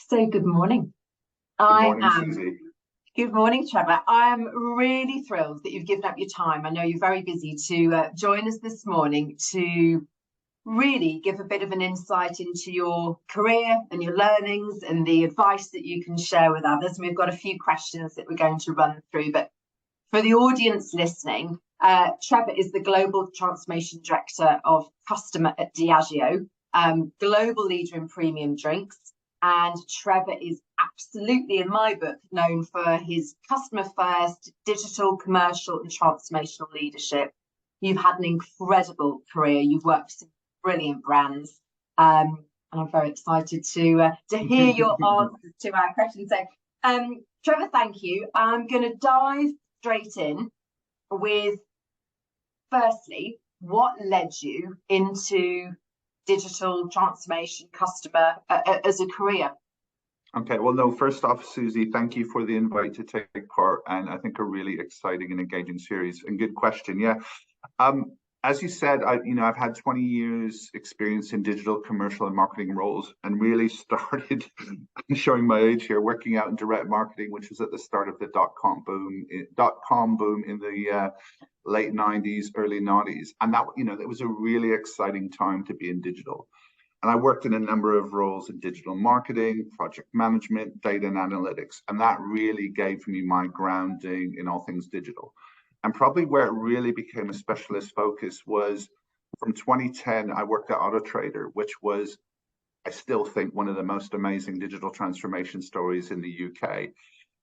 So good morning. Good I morning, am. Suzie. Good morning, Trevor. I am really thrilled that you've given up your time. I know you're very busy to join us this morning to really give a bit of an insight into your career and your learnings and the advice that you can share with others. And we've got a few questions that we're going to run through. But for the audience listening, Trevor is the Global Transformation Director of Customer at Diageo, global leader in premium drinks. And Trevor is absolutely, in my book, known for his customer first, digital, commercial, and transformational leadership. You've had an incredible career. You've worked for some brilliant brands. And I'm very excited to hear your answers to our questions. So, Trevor, thank you. I'm going to dive straight in with, firstly, what led you into digital transformation customer as a career? Okay, well, no, first off, Suzie, thank you for the invite to take part, and I think a really exciting and engaging series. And good question, yeah. As you said, I've had 20 years experience in digital, commercial, and marketing roles, and really started showing my age here, working out in direct marketing, which was at the start of the dot-com boom in the late 90s, early 90s, and that it was a really exciting time to be in digital. And I worked in a number of roles in digital marketing, project management, data and analytics, and that really gave me my grounding in all things digital. And probably where it really became a specialist focus was from 2010, I worked at Auto Trader, which was, I still think, one of the most amazing digital transformation stories in the UK.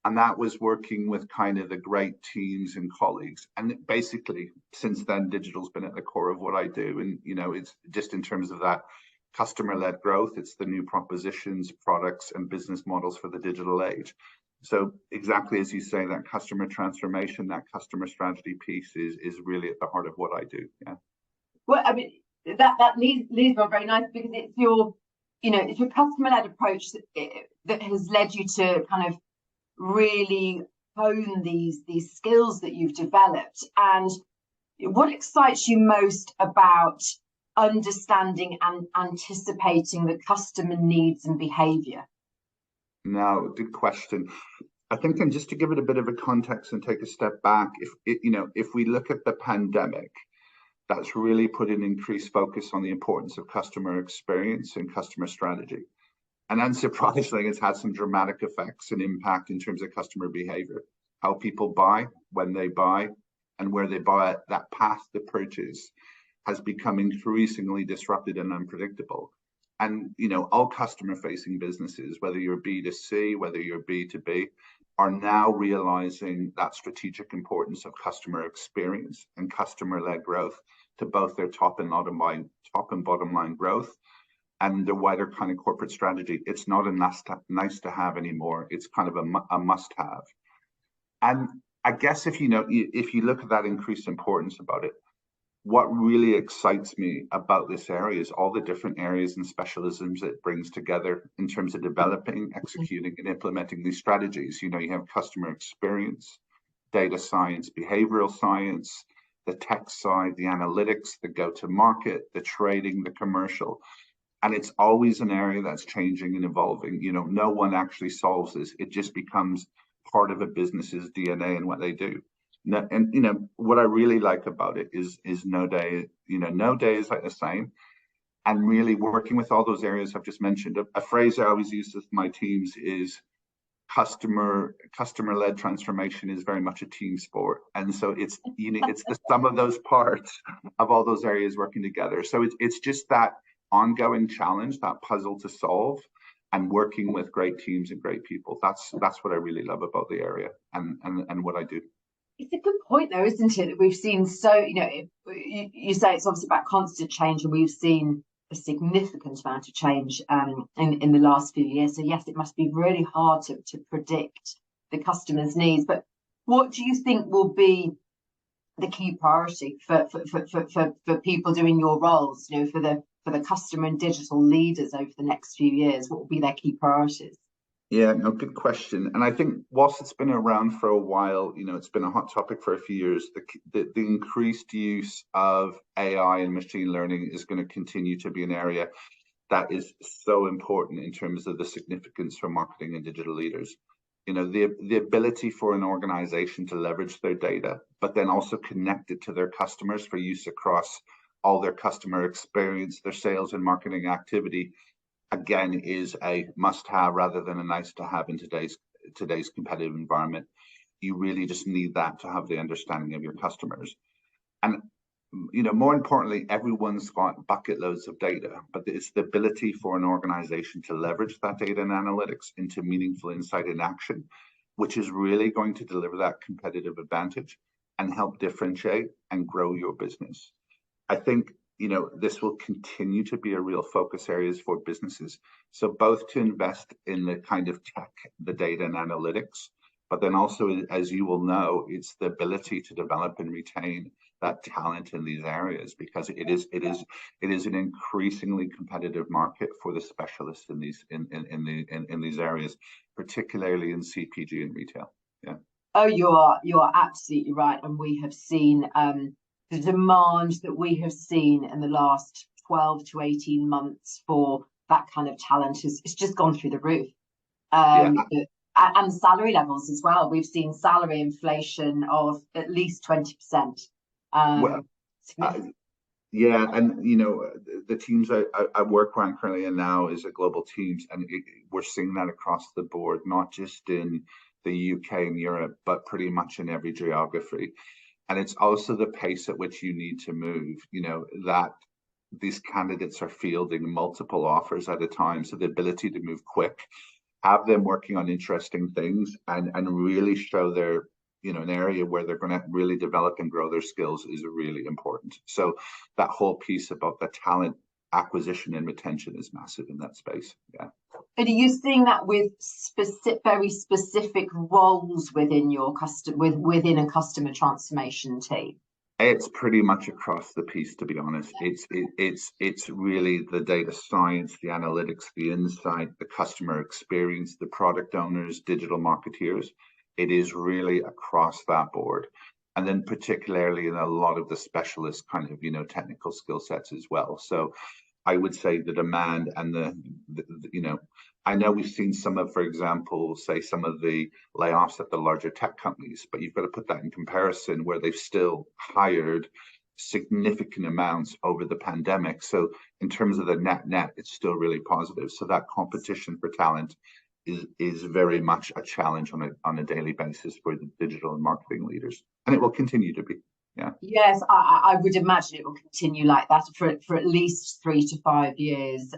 And that was working with kind of the great teams and colleagues. And basically, since then, digital's been at the core of what I do. And, it's just in terms of that customer-led growth, it's the new propositions, products, and business models for the digital age. So exactly as you say, that customer transformation, that customer strategy piece is really at the heart of what I do. Yeah. Well, I mean, that leads me on very nice, because it's your customer-led approach that has led you to kind of really hone these skills that you've developed. And what excites you most about understanding and anticipating the customer needs and behavior? No, good question. I think, and just to give it a bit of a context and take a step back, if we look at the pandemic, that's really put an increased focus on the importance of customer experience and customer strategy. And unsurprisingly, it's had some dramatic effects and impact in terms of customer behavior, how people buy, when they buy, and where they buy it. That path to purchase has become increasingly disrupted and unpredictable. And, all customer-facing businesses, whether you're B2C, whether you're B2B, are now realizing that strategic importance of customer experience and customer-led growth to both their top and bottom line growth and the wider kind of corporate strategy. It's not a nice to have anymore. It's kind of a must have. And I guess if you look at that increased importance about it, what really excites me about this area is all the different areas and specialisms it brings together in terms of developing, executing, and implementing these strategies. You have customer experience, data science, behavioral science, the tech side, the analytics, the go-to-market, the trading, the commercial. And it's always an area that's changing and evolving. No one actually solves this. It just becomes part of a business's DNA and what they do. And what I really like about it is no day is like the same. And really working with all those areas I've just mentioned. A phrase I always use with my teams is customer-led transformation is very much a team sport. And so it's the sum of those parts of all those areas working together. So it's just that ongoing challenge, that puzzle to solve, and working with great teams and great people. That's what I really love about the area and what I do. It's a good point, though, isn't it? That we've seen you say it's obviously about constant change, and we've seen a significant amount of change in the last few years. So yes, it must be really hard to predict the customer's needs. But what do you think will be the key priority for people doing your roles? For the customer and digital leaders over the next few years, what will be their key priorities? Yeah, no, good question. And I think whilst it's been around for a while, it's been a hot topic for a few years, the increased use of AI and machine learning is going to continue to be an area. that is so important in terms of the significance for marketing and digital leaders. You know, the ability for an organization to leverage their data, but then also connect it to their customers for use across all their customer experience, their sales and marketing activity, again, is a must-have rather than a nice-to-have in today's competitive environment. You really just need that to have the understanding of your customers. And you know, more importantly, everyone's got bucket loads of data, but it's the ability for an organization to leverage that data and analytics into meaningful insight and action, which is really going to deliver that competitive advantage and help differentiate and grow your business. I think, you know, this will continue to be a real focus areas for businesses. So both to invest in the kind of tech, the data and analytics, but then also, as you will know, it's the ability to develop and retain that talent in these areas, because it is an increasingly competitive market for the specialists in these areas, particularly in CPG and retail. Yeah. Oh, you are absolutely right, and we have seen the demand that we have seen in the last 12 to 18 months for that kind of talent it's just gone through the roof. And salary levels as well. We've seen salary inflation of at least 20%. Yeah, and you know, the teams I work around currently and now is a global teams, and we're seeing that across the board, not just in the UK and Europe, but pretty much in every geography. And it's also the pace at which you need to move, you know, that these candidates are fielding multiple offers at a time. So the ability to move quick, have them working on interesting things, and really show their, you know, an area where they're going to really develop and grow their skills is really important. So that whole piece about the talent acquisition and retention is massive in that space. Yeah. And are you seeing that with very specific roles within your within a customer transformation team? It's pretty much across the piece, to be honest. It's really the data science, the analytics, the insight, the customer experience, the product owners, digital marketeers. It is really across that board. And then particularly in a lot of the specialist kind of, you know, technical skill sets as well. So I would say the demand and the you know, I know we've seen some of, for example, say some of the layoffs at the larger tech companies, but you've got to put that in comparison where they've still hired significant amounts over the pandemic. So in terms of the net, it's still really positive. So that competition for talent is very much a challenge on a daily basis for the digital and marketing leaders, and it will continue to be. Yeah. Yes, I would imagine it will continue like that for at least 3 to 5 years.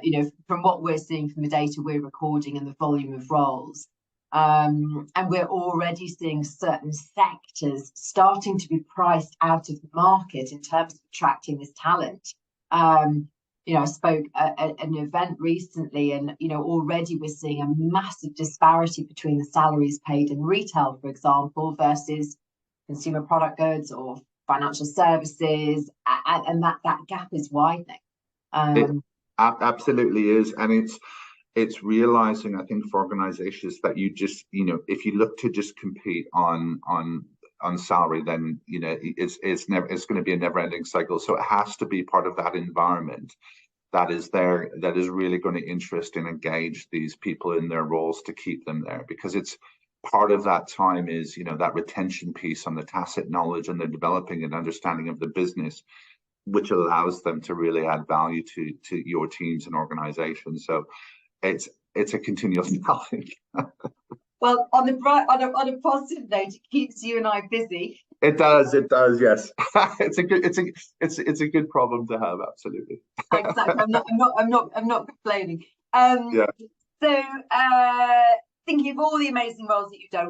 You know, from what we're seeing from the data we're recording and the volume of roles, and we're already seeing certain sectors starting to be priced out of the market in terms of attracting this talent. You know, I spoke at an event recently, and you know, already we're seeing a massive disparity between the salaries paid in retail, for example, versus consumer product goods or financial services, and that gap is widening. It absolutely is, and it's realizing, I think, for organizations that you just, you know, if you look to just compete on salary, then you know it's going to be a never-ending cycle. So it has to be part of that environment that is there, that is really going to interest and engage these people in their roles to keep them there, because it's part of that time is, you know, that retention piece on the tacit knowledge and the developing and understanding of the business, which allows them to really add value to your teams and organizations. So it's a continuous challenge. Well, on a positive note, it keeps you and I busy. It does, yes. It's a good problem to have, absolutely. Exactly. I'm not complaining. Yeah. So thinking of all the amazing roles that you've done,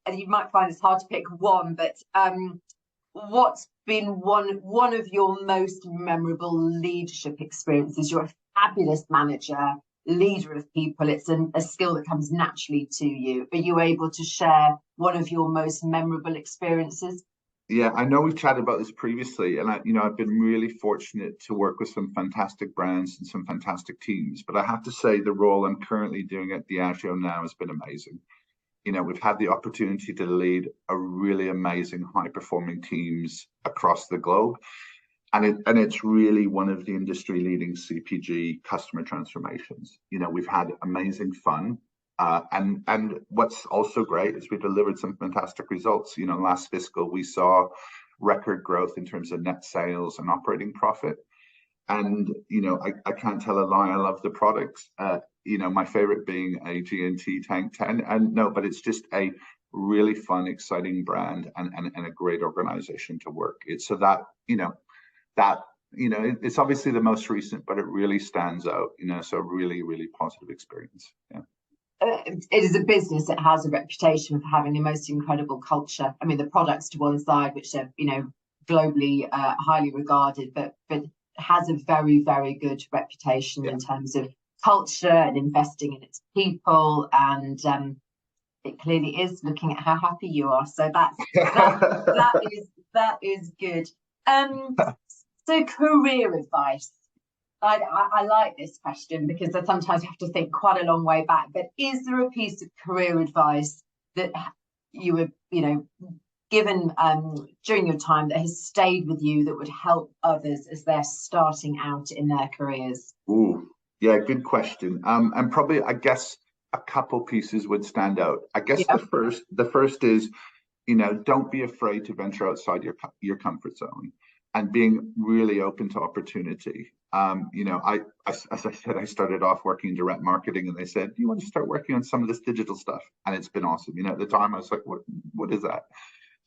and you might find it's hard to pick one, but what's been one of your most memorable leadership experiences? You're a fabulous manager, leader of people. It's a skill that comes naturally to you. Are you able to share one of your most memorable experiences? Yeah, I know we've chatted about this previously, and I've been really fortunate to work with some fantastic brands and some fantastic teams. But I have to say, the role I'm currently doing at Diageo now has been amazing. You know, we've had the opportunity to lead a really amazing, high-performing teams across the globe. and it's really one of the industry leading CPG customer transformations. You know, we've had amazing fun. And what's also great is we delivered some fantastic results. You know, last fiscal, we saw record growth in terms of net sales and operating profit. And, you know, I can't tell a lie. I love the products. You know, my favorite being a G&T Tank 10. And no, but it's just a really fun, exciting brand and a great organization to work. It's so that, it's obviously the most recent, but it really stands out, you know, so really, really positive experience. Yeah. It is a business that has a reputation for having the most incredible culture. I mean, the products to one side, which are, you know, globally highly regarded, but has a very, very good reputation in terms of culture and investing in its people. And it clearly is, looking at how happy you are. So that is good. So career advice. I like this question because I sometimes have to think quite a long way back. But is there a piece of career advice that you were, you know, given during your time that has stayed with you that would help others as they're starting out in their careers? Ooh, yeah, good question. And probably, I guess, a couple pieces would stand out. I guess the first is, you know, don't be afraid to venture outside your comfort zone and being really open to opportunity. You know, as I said, I started off working in direct marketing, and they said, "Do you want to start working on some of this digital stuff?" And it's been awesome. You know, at the time, I was like, "What is that?"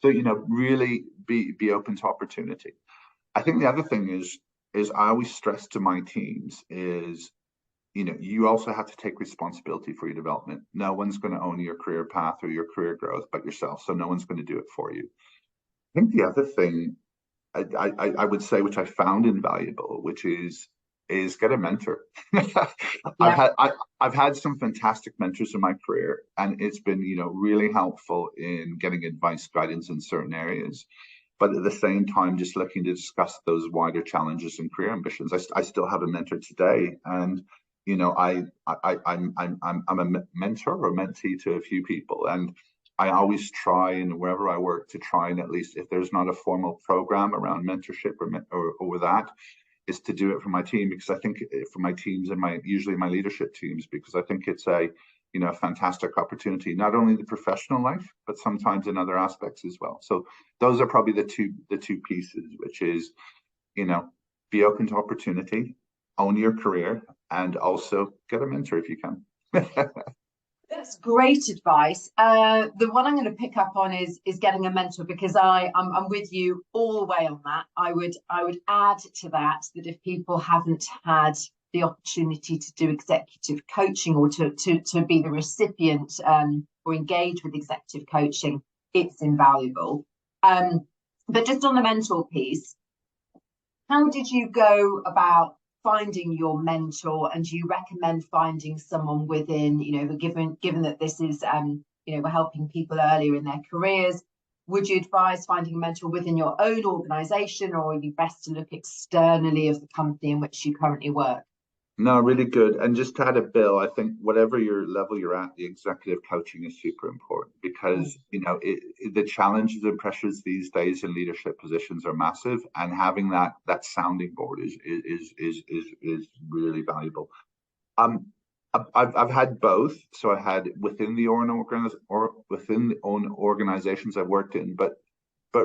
So, you know, really be open to opportunity. I think the other thing is I always stress to my teams is, you know, you also have to take responsibility for your development. No one's going to own your career path or your career growth but yourself. So no one's going to do it for you. I think the other thing I would say, which I found invaluable, which is get a mentor. I've had some fantastic mentors in my career, and it's been, you know, really helpful in getting advice, guidance in certain areas. But at the same time, just looking to discuss those wider challenges and career ambitions. I still have a mentor today, and you know, I'm a mentor or mentee to a few people, and I always try, and wherever I work, to try and, at least if there's not a formal program around mentorship or that, is to do it for my team, because I think for my teams and usually my leadership teams, because I think it's a, you know, a fantastic opportunity, not only in the professional life, but sometimes in other aspects as well. So those are probably the two pieces, which is, you know, be open to opportunity, own your career, and also get a mentor if you can. That's great advice. The one I'm going to pick up on is getting a mentor, because I'm with you all the way on that. I would add to that if people haven't had the opportunity to do executive coaching or to be the recipient or engage with executive coaching, it's invaluable. But just on the mentor piece, how did you go about finding your mentor, and do you recommend finding someone within, you know, given that this is you know, we're helping people earlier in their careers, would you advise finding a mentor within your own organization, or are you best to look externally of the company in which you currently work? No, really good. And just to add a bill, I think whatever your level you're at, the executive coaching is super important, because, you know, the challenges and pressures these days in leadership positions are massive, and having that sounding board is really valuable. I've had both. So I had within the own organizations I've worked in, but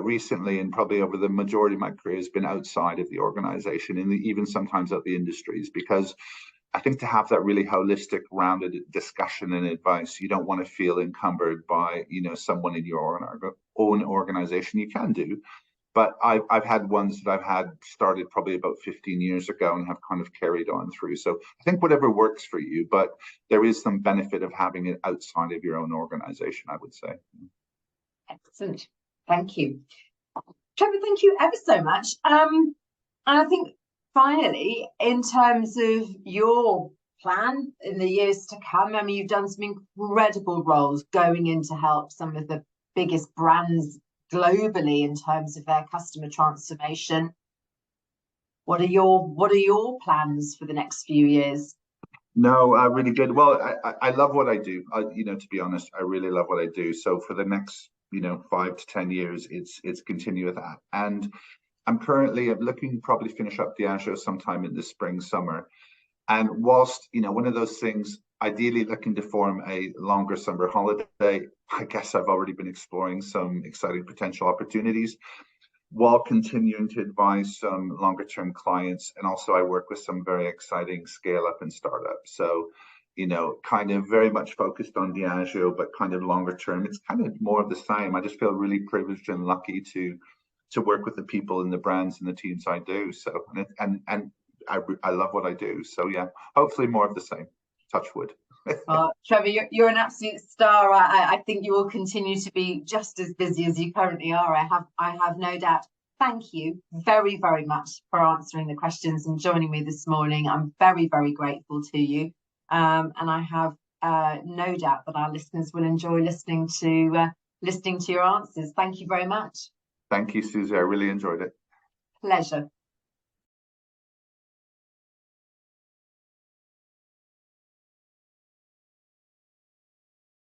recently, and probably over the majority of my career, has been outside of the organization, and even sometimes at the industries, because I think to have that really holistic, rounded discussion and advice, you don't want to feel encumbered by, you know, someone in your own organization. You can do, but I've had ones that I've had started probably about 15 years ago and have kind of carried on through. So I think whatever works for you, but there is some benefit of having it outside of your own organization, I would say. Excellent. Thank you. Trevor, thank you ever so much. And I think finally, in terms of your plan in the years to come, I mean, you've done some incredible roles going in to help some of the biggest brands globally in terms of their customer transformation. What are your plans for the next few years? No, really good. Well, I love what I do. You know, to be honest, I really love what I do. So for the next, you know, 5 to 10 years, it's continue with that. And I'm currently looking probably finish up Diageo sometime in the spring, summer. And whilst, one of those things, ideally looking to form a longer summer holiday, I guess I've already been exploring some exciting potential opportunities while continuing to advise some longer term clients. And also I work with some very exciting scale up and startups. So, kind of very much focused on Diageo, but kind of longer term, it's kind of more of the same. I just feel really privileged and lucky to work with the people and the brands and the teams I do. So, and I love what I do. So yeah, hopefully more of the same. Touch wood. Trevor, you're an absolute star. I think you will continue to be just as busy as you currently are. I have no doubt. Thank you very, very much for answering the questions and joining me this morning. I'm very, very grateful to you. And I have no doubt that our listeners will enjoy listening to your answers. Thank you very much. Thank you, Suzie. I really enjoyed it. Pleasure.